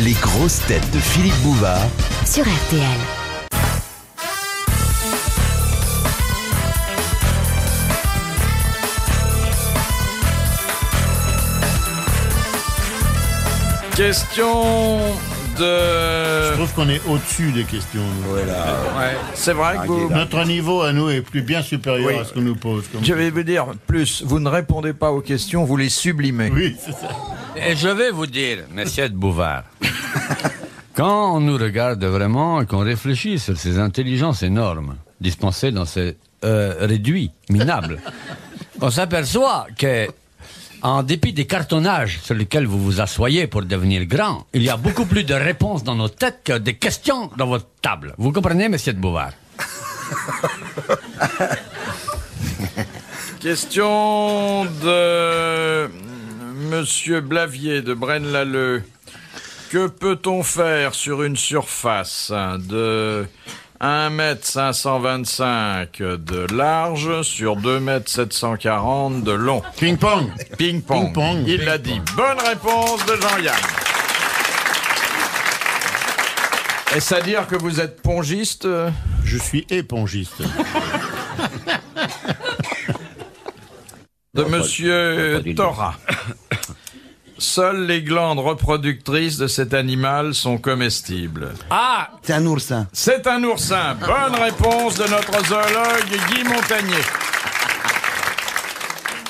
Les grosses têtes de Philippe Bouvard sur RTL. Question de... Je trouve qu'on est au-dessus des questions. Voilà. Ouais, c'est vrai que vous... Notre niveau à nous est bien supérieur à ce qu'on nous pose. Je vais vous dire plus, vous ne répondez pas aux questions, vous les sublimez. Oui, c'est ça. Et je vais vous dire, monsieur de Bouvard, quand on nous regarde vraiment et qu'on réfléchit sur ces intelligences énormes dispensées dans ces réduits minables, on s'aperçoit que, en dépit des cartonnages sur lesquels vous vous assoyez pour devenir grand, il y a beaucoup plus de réponses dans nos têtes que des questions dans votre table. Vous comprenez, monsieur de Bouvard? Question de monsieur Blavier de Braine-l'Alleud. Que peut-on faire sur une surface de 1,525 m de large sur 2,740 m de long? Ping-pong. Ping-pong. Ping-pong. Il l'a dit. Bonne réponse de Jean-Yann. Est-ce à dire que vous êtes pongiste? Je suis épongiste. De monsieur Thora. Seules les glandes reproductrices de cet animal sont comestibles. Ah! C'est un oursin. C'est un oursin. Bonne réponse de notre zoologue Guy Montagnier.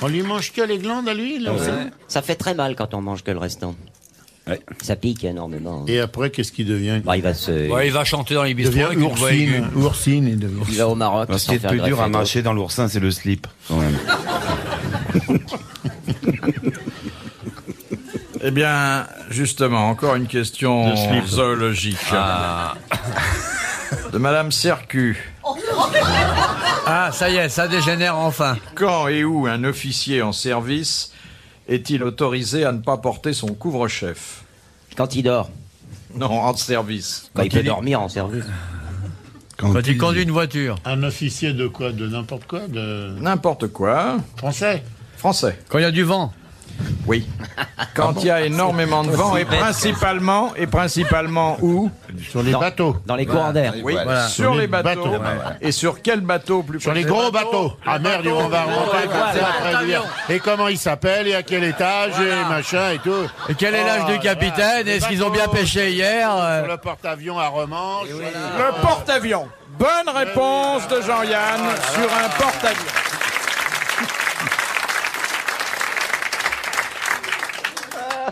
On lui mange que les glandes à lui, là. Ça fait très mal quand on mange que le restant. Ouais. Ça pique énormément. Et après, qu'est-ce qu'il devient? Bah, il va se... Ouais, il va chanter dans les Il bistrots devient avec une voix aiguë. oursine. Il devient Il va au Maroc. Ce qui est le plus dur à mâcher dans l'oursin, c'est le slip, quand même. Eh bien, justement, encore une question De slip. zoologique. De Madame Sercu. Ah, ça y est, ça dégénère enfin. Quand et où un officier en service est-il autorisé à ne pas porter son couvre-chef? Quand il dort. Non, en service. Bah, il peut dormir en service. Quand il conduit une voiture. un officier de quoi? De n'importe quoi? De N'importe quoi. français? Français. Quand il y a du vent. Oui. Quand il y a énormément de vent et principalement où? Sur les bateaux. Dans les courants d'air. Oui, Voilà. sur les bateaux. bateaux. Et sur quel bateau plus Sur les gros bateaux. Ah merde, on va remonter comme ça après dire. Et comment il s'appelle et à quel étage et machin et tout. Et quel est l'âge du capitaine? Est-ce qu'ils ont bien pêché hier? Sur le porte-avions à Romanche. Le porte-avions. Bonne réponse de Jean-Yann sur un porte-avions.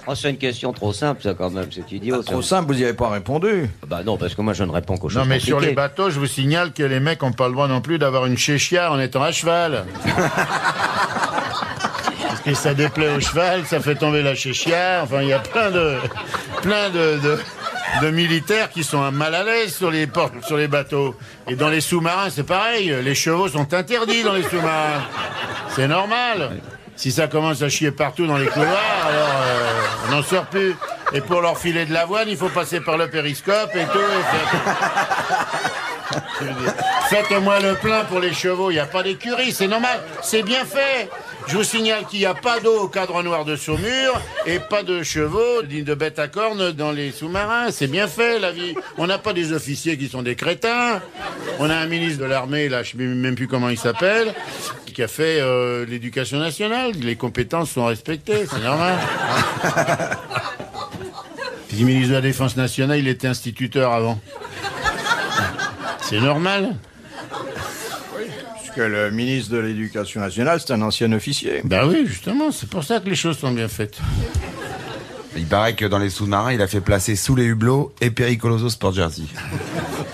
Oh, c'est une question trop simple, ça, quand même. C'est idiot, ça. Trop simple, vous n'y avez pas répondu. Bah non, parce que moi, je ne réponds qu'aux choses Non mais sur les compliquées. bateaux, je vous signale que les mecs n'ont pas le droit non plus d'avoir une chéchia en étant à cheval. Parce que ça déplaît au cheval, ça fait tomber la chéchia. Enfin, il y a plein de militaires qui sont mal à l'aise sur les bateaux. Et dans les sous-marins, c'est pareil. Les chevaux sont interdits dans les sous-marins. C'est normal. Si ça commence à chier partout dans les couloirs, alors on n'en sort plus. Et pour leur filer de l'avoine, il faut passer par le périscope et tout. Je veux dire, faites-moi le plein pour les chevaux. Il n'y a pas d'écurie, c'est normal. C'est bien fait. Je vous signale qu'il n'y a pas d'eau au cadre noir de Saumur et pas de chevaux, ni de bêtes à cornes dans les sous-marins. C'est bien fait, la vie. On n'a pas des officiers qui sont des crétins. On a un ministre de l'armée, là, je ne sais même plus comment il s'appelle, qui a fait l'éducation nationale. Les compétences sont respectées, c'est normal. Puis le ministre de la Défense nationale, il était instituteur avant. C'est normal. Puisque le ministre de l'Éducation nationale, c'est un ancien officier. Ben oui, justement, c'est pour ça que les choses sont bien faites. Il paraît que dans les sous-marins, il a fait placer sous les hublots et Pericoloso Sport Jersey.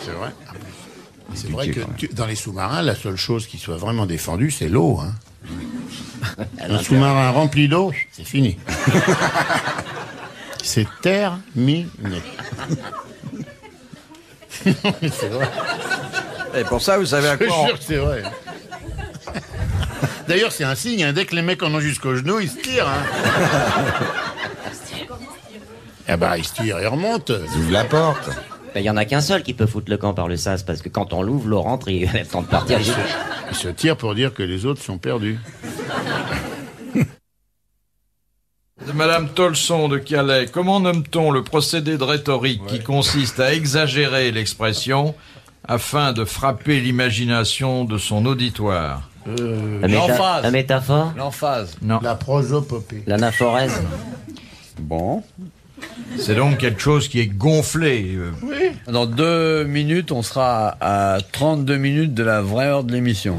C'est vrai. C'est vrai que dans les sous-marins, la seule chose qui soit vraiment défendue, c'est l'eau. Hein. Un sous-marin rempli d'eau, c'est fini. C'est terminé. C'est vrai. Et pour ça, vous savez à Je quoi te jure que c'est vrai. D'ailleurs, c'est un signe. Hein. Dès que les mecs en ont jusqu'au genou, ils se tirent. Hein. Ah bah, ils se tirent et remontent. Il ouvre la porte. Il n'y en a qu'un seul qui peut foutre le camp par le sas, parce que quand on l'ouvre, l'eau rentre, il a le temps de partir. Ils se tirent pour dire que les autres sont perdus. de Madame Tolson de Calais, comment nomme-t-on le procédé de rhétorique qui consiste à exagérer l'expression afin de frapper l'imagination de son auditoire? La métaphore. L'emphase. Non. La prosopopée. L'anaphorèse. Bon. C'est donc quelque chose qui est gonflé. Dans 2 minutes, on sera à 32 minutes de la vraie heure de l'émission.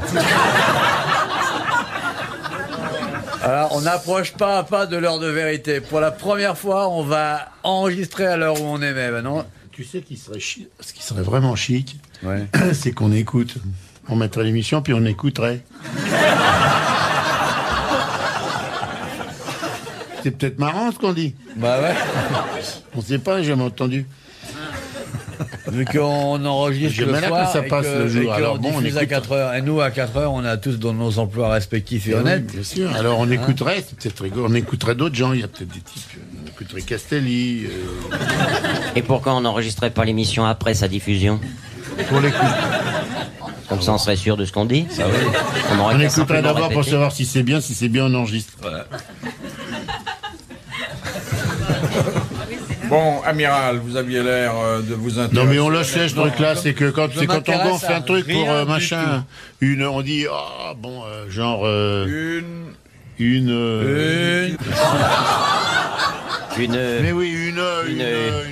Alors, on n'approche pas à pas de l'heure de vérité. Pour la première fois, on va enregistrer à l'heure où on aimait. Ben non. Tu sais ce qui serait vraiment chic, Ouais. c'est qu'on écoute. On mettrait l'émission, puis on écouterait. C'est peut-être marrant ce qu'on dit. Bah ouais. On sait pas, j'ai jamais entendu. Vu qu'on enregistre J'aimerais le bien soir que ça passe le jour. et qu'on Alors bon, on diffuse à écoute. 4 heures. Et nous, à 4 heures, on a tous dans nos emplois respectifs et honnêtes. Oui, bien sûr. Alors on écouterait, c'est peut-être rigolo. On écouterait d'autres gens. Il y a peut-être des types. On écouterait Castelli. Et pourquoi on n'enregistrait pas l'émission après sa diffusion? Pour l'écouter. Comme ça, on serait sûr de ce qu'on dit. On aurait On qu'à écouterait simplement d'abord pour répéter. savoir si c'est bien on enregistre. Bon, amiral, vous aviez l'air de vous intéresser. Non mais on le sait ce truc-là, c'est que quand je on m'intéresse gonfle à un truc pour rien du machin, on dit genre Une. Une. mais oui une femme,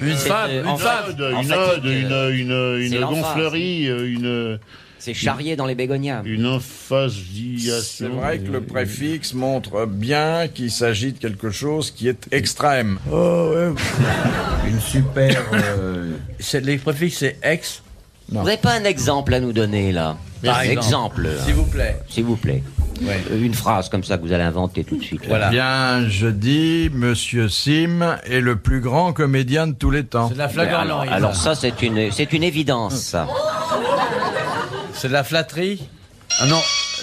une C'est l'emphase. gonflerie, C'est charrier dans les bégonias. une emphasiation. C'est vrai que le préfixe montre bien qu'il s'agit de quelque chose qui est extrême. Une super. Les préfixes, c'est ex. Vous n'avez pas un exemple à nous donner, là? Par Un exemple. S'il vous plaît. S'il vous plaît. Ouais. Une phrase comme ça que vous allez inventer tout de suite. là. Voilà. Bien, je dis, Monsieur Sim est le plus grand comédien de tous les temps. C'est de la Mais flagornerie. alors ça, c'est une évidence, ça. C'est de la flatterie. Ah non.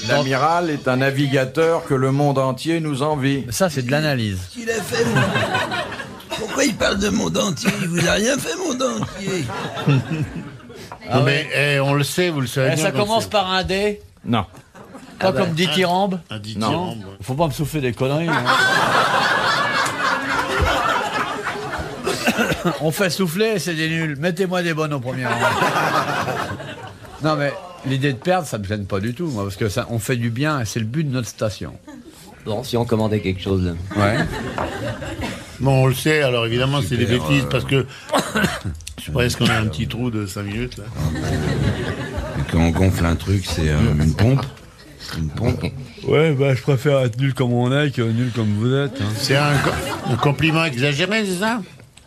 L'amiral est un navigateur que le monde entier nous envie. Ça, c'est de l'analyse. Il a fait mon... Pourquoi il parle de monde entier? Il vous a rien fait, monde entier. Non, mais on le sait, vous le savez bien. Ça qu'on commence sait. par un D. Non. Pas comme dithyrambe. Un dithyrambe, ouais. Faut pas me souffler des conneries. hein. On fait souffler, c'est des nuls. Mettez-moi des bonnes au premier rang. Non mais l'idée de perdre, ça me gêne pas du tout, moi, parce que ça, on fait du bien et c'est le but de notre station. Bon, si on commandait quelque chose. Ouais. Bon, on le sait, alors évidemment, c'est des bêtises, parce que je pense qu'on a un petit trou de 5 minutes, là. Quand on gonfle un truc, c'est une pompe. Une pompe. Ouais, bah je préfère être nul comme on est que nul comme vous êtes. hein. C'est un compliment exagéré, c'est ça?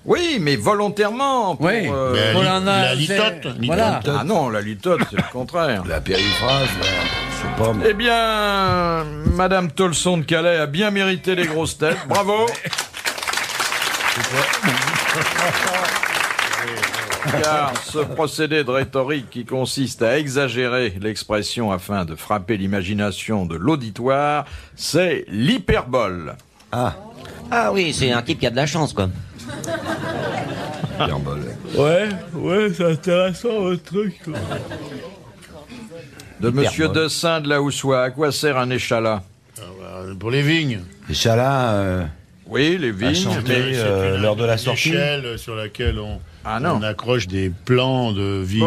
Oui, mais volontairement. Pour, Oui. Mais On en a la fait- litote. Voilà. Ah non, la litote, c'est le contraire. La périphrase, là, je sais pas. Mais... Eh bien, Madame Tolson de Calais a bien mérité les grosses têtes. Bravo. Car ce procédé de rhétorique qui consiste à exagérer l'expression afin de frapper l'imagination de l'auditoire, c'est l'hyperbole. Ah oui, c'est un type qui a de la chance, quoi. Hyperbole. Ouais, c'est intéressant votre truc. quoi. De Monsieur Dessin de la Houssoie, à quoi sert un échalas? Pour les vignes. Et Chala, Oui, les vignes. chanter, mais- l'heure de la Une sortie. échelle sur laquelle Ah non. on accroche des plans de vignes.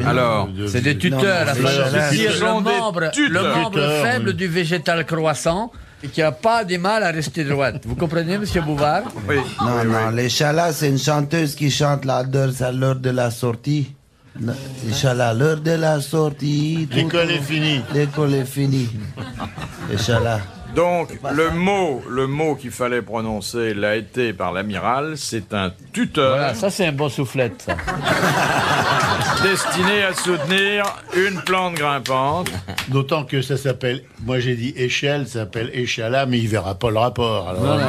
Bon, alors, C'est des tuteurs, la mais façon là, de dire ce sont le des membre, tuteurs. le membre Tuteurs, faible oui. du végétal croissant et qui n'a pas du mal à rester droite. Vous comprenez, monsieur Bouvard? Oui. Non, non, l'Échala, c'est une chanteuse qui chante à l'heure de la sortie. L'Échala, l'heure de la sortie. L'école est finie. L'école est finie. L'Échala. Donc, le mot qu'il fallait prononcer l'a été par l'amiral, c'est un tuteur Voilà, ça c'est un bon soufflette, ça. destiné à soutenir une plante grimpante. D'autant que ça s'appelle, moi j'ai dit échelle, ça s'appelle échala, mais il verra pas le rapport. Alors,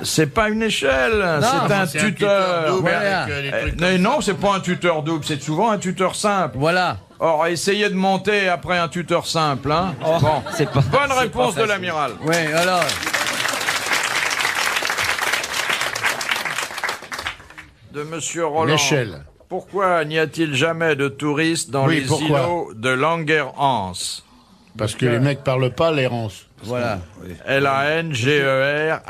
C'est pas une échelle, c'est un c'est tuteur. double Voilà. avec, les Eh, trucs mais comme non, c'est pas un tuteur double, c'est souvent un tuteur simple. Voilà. Or, essayez de monter après un tuteur simple, hein. Bon, c'est pas- bonne c'est réponse pas de facile. l'amiral. Oui, alors. De Monsieur Roland. L'échelle. Pourquoi n'y a-t-il jamais de touristes dans Oui, les pourquoi îlots de Langerhans? Parce que les mecs parlent pas l'errance. Voilà. Langerhans.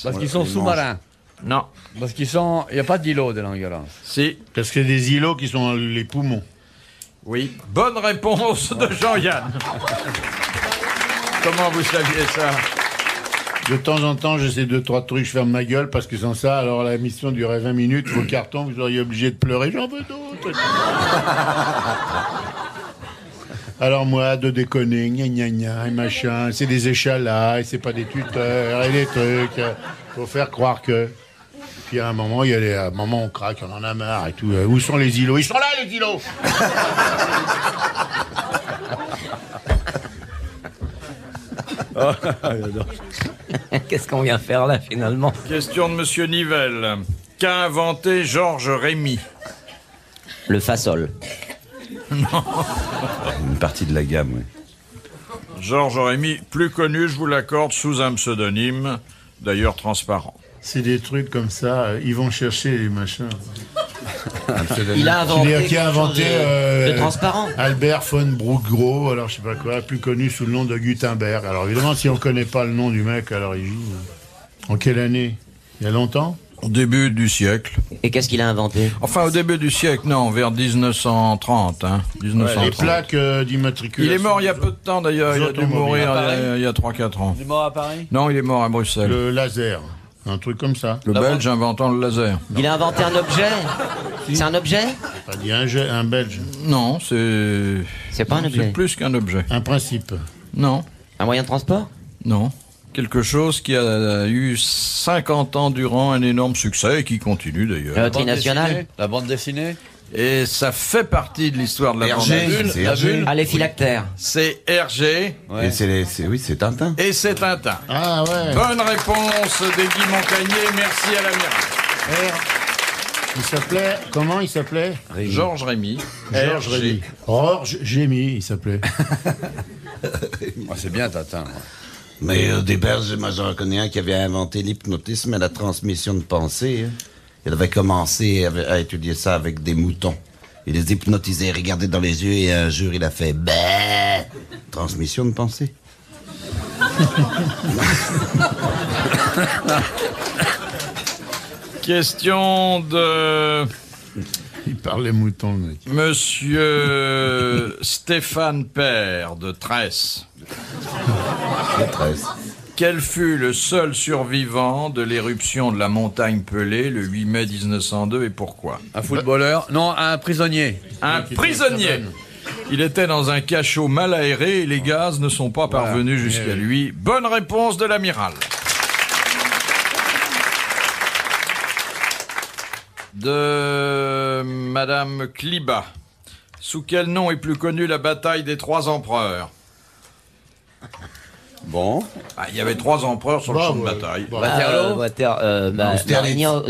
Parce qu'ils sont sous-marins. Non. Parce qu'ils sont. Il n'y a pas d'îlot de Langerhans. Si. Parce qu'il y a des îlots qui sont dans les poumons. Oui. Bonne réponse de Jean-Yann. Comment vous saviez ça? De temps en temps, j'essaie 2-3 trucs, je ferme ma gueule parce que sans ça, alors la mission durait 20 minutes, vos cartons, vous auriez obligé de pleurer, j'en veux d'autres. Alors moi, de déconner, gna gna gna, et machin, c'est des échalas, et c'est pas des tuteurs, et des trucs, faut faire croire que... Puis à un moment, à un moment on craque, on en a marre et tout. Où sont les îlots? Ils sont là, les îlots. Qu'est-ce qu'on vient faire là, finalement? Question de Monsieur Nivelle. Qu'a inventé Georges Rémy? Le fasol. Une partie de la gamme, oui. Georges Rémy, plus connu, je vous l'accorde, sous un pseudonyme, d'ailleurs transparent. C'est des trucs comme ça, ils vont chercher les machins. Il a inventé Qui a inventé de transparent. Albert von Broek-Gros, alors je sais pas quoi, plus connu sous le nom de Gutenberg. Alors évidemment, si on connaît pas le nom du mec, alors il joue. En quelle année? Il y a longtemps? Au début du siècle. Et qu'est-ce qu'il a inventé? Enfin, au début du siècle, non, vers 1930. Hein, 1930. Les plaques d'immatriculation. Il est mort il y a peu de temps d'ailleurs, il a dû mourir il y a 3-4 ans. Il est mort à Paris? Non, il est mort à Bruxelles. Le laser, un truc comme ça. Le Belge inventant le laser. Il a inventé un objet? C'est un objet? Pas dit un Belge. Non, c'est... C'est pas un objet. C'est plus qu'un objet. Un principe. Non, Un moyen de transport? non. Quelque chose qui a eu 50 ans durant un énorme succès et qui continue d'ailleurs. La loterie nationale? La bande dessinée? Et ça fait partie de l'histoire de la bande Hergé, dessinée. c'est Hergé. Ah, les phylactères. C'est Hergé Et c'est Tintin. et c'est Tintin. Ah ouais. Bonne réponse de Guy Montagnier, merci à l'amiral. Il s'appelait, comment il s'appelait? Georges Rémy. Georges Rémy. Georges Gémy, il s'appelait. C'est bien, Tintin. Mais au départ, moi j'en connais un qui avait inventé l'hypnotisme et la transmission de pensée. Hein. Il avait commencé à étudier ça avec des moutons. Il les hypnotisait, regardait dans les yeux et un jour il a fait bah, transmission de pensée. Question de Il parlait mouton, le mec. Monsieur Stéphane Père de Tresse. Quel fut le seul survivant de l'éruption de la montagne Pelée le 8 mai 1902 et pourquoi? Un footballeur? Non, un prisonnier. Un prisonnier. Il était dans un cachot mal aéré et les gaz ne sont pas parvenus jusqu'à lui. Bonne réponse de l'amiral. De Madame Kliba. Sous quel nom est plus connue la bataille des 3 empereurs? Bon. Il y avait 3 empereurs sur le champ de bataille.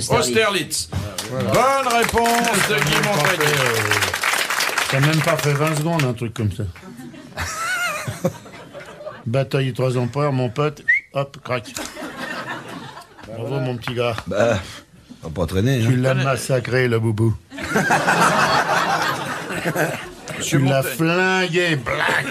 Austerlitz. Bonne réponse de Guy Montagnier. T'as même pas fait 20 secondes, un truc comme ça. Bataille des 3 empereurs, mon pote, hop, crac. Bravo, mon petit gars. Bah, on va pas traîner. Tu l'as massacré, le boubou. Tu l'as flingué, black.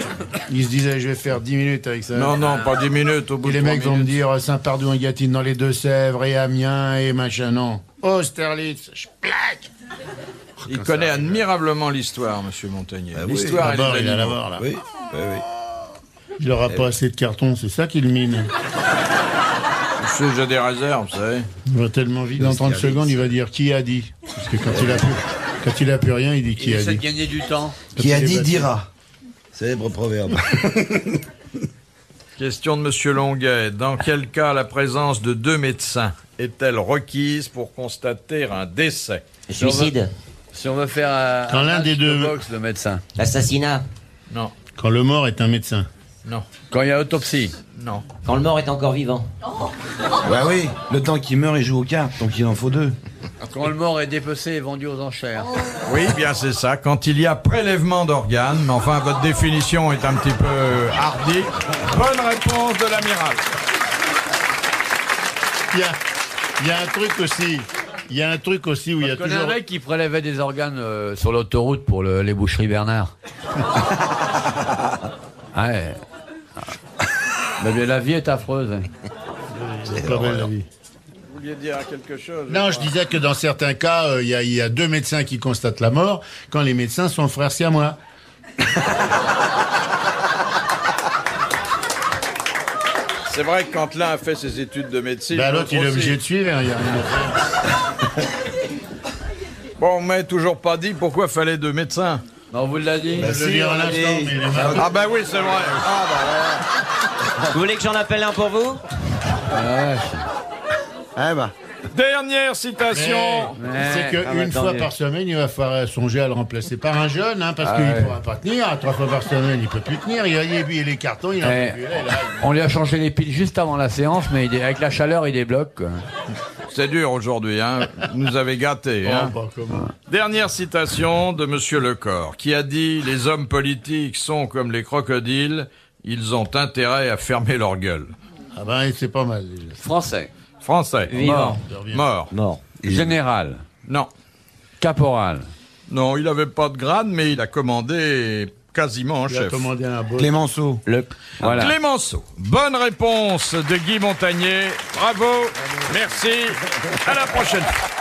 Il se disait, je vais faire 10 minutes avec ça. Non, pas 10 minutes, au bout Et de les 3 mecs vont me minutes. dire Saint-Pardoux et Gâtine dans les Deux-Sèvres et Amiens et machin, non. Austerlitz, plaque. Il connaît admirablement l'histoire, monsieur Montagnier. Ah oui. L'histoire et D'abord, les il a la animaux. mort, là. Oui, oui, oui. Il aura pas assez de carton, c'est ça qu'il mine. Monsieur, j'ai des réserves, vous savez. Il va tellement vite, dans 30 secondes, il va dire qui a dit. Parce que quand il a plus rien, il dit qui Il a essaie de dit. gagner du temps. Qui a dit dira. Célèbre proverbe. Question de monsieur Longuet. Dans quel cas la présence de 2 médecins est-elle requise pour constater un décès? Suicide. Si on veut faire Quand l'un match des deux- de boxe, le médecin. Assassinat. Non, Quand le mort est un médecin. non, Quand il y a autopsie. non. Quand le mort est encore vivant. Bah oui, le temps qu'il meurt, il joue aux cartes, donc il en faut 2. Quand le mort est dépecé et vendu aux enchères. Oui, bien c'est ça. Quand il y a prélèvement d'organes, mais enfin votre définition est un petit peu hardie. Bonne réponse de l'amiral. Il y a un truc aussi. Il y a un truc aussi où il y a Je connais toujours. un mec qui prélevait des organes sur l'autoroute pour les boucheries Bernard. Ouais. La vie est affreuse. Hein. C'est pas belle, la vie. Vous vouliez dire quelque chose? Non, je disais que dans certains cas, il y a 2 médecins qui constatent la mort, quand les médecins sont frères siamois. C'est vrai que quand l'un a fait ses études de médecine... L'autre, il est aussi. obligé de suivre, il n'y a rien à faire. Bon, on m'a toujours pas dit pourquoi fallait 2 médecins. On vous l'a dit. Je le dis à l'instant, mais il est mal. Ah bah oui, c'est vrai. Vous voulez que j'en appelle un pour vous? Ah bah. Dernière citation. C'est qu'une fois par semaine, il va falloir songer à le remplacer par un jeune, hein, parce qu'il ne pourra pas tenir. 3 fois par semaine, il ne peut plus tenir. Il a les cartons, il en peut plus. On lui a changé les piles juste avant la séance, mais avec la chaleur, il débloque. Quoi. C'est dur aujourd'hui, hein. Vous nous avez gâtés, hein. Dernière citation de Monsieur Lecor, qui a dit « Les hommes politiques sont comme les crocodiles, ils ont intérêt à fermer leur gueule. » Ah ben, c'est pas mal, déjà. Français. Français. Vivant. Mort. Général. Non. Caporal. Non, il n'avait pas de grade, mais il a commandé quasiment en Il a chef. commandé un boss. Clémenceau. Voilà. Clémenceau. Bonne réponse de Guy Montagnier. Bravo. Merci. À la prochaine fois.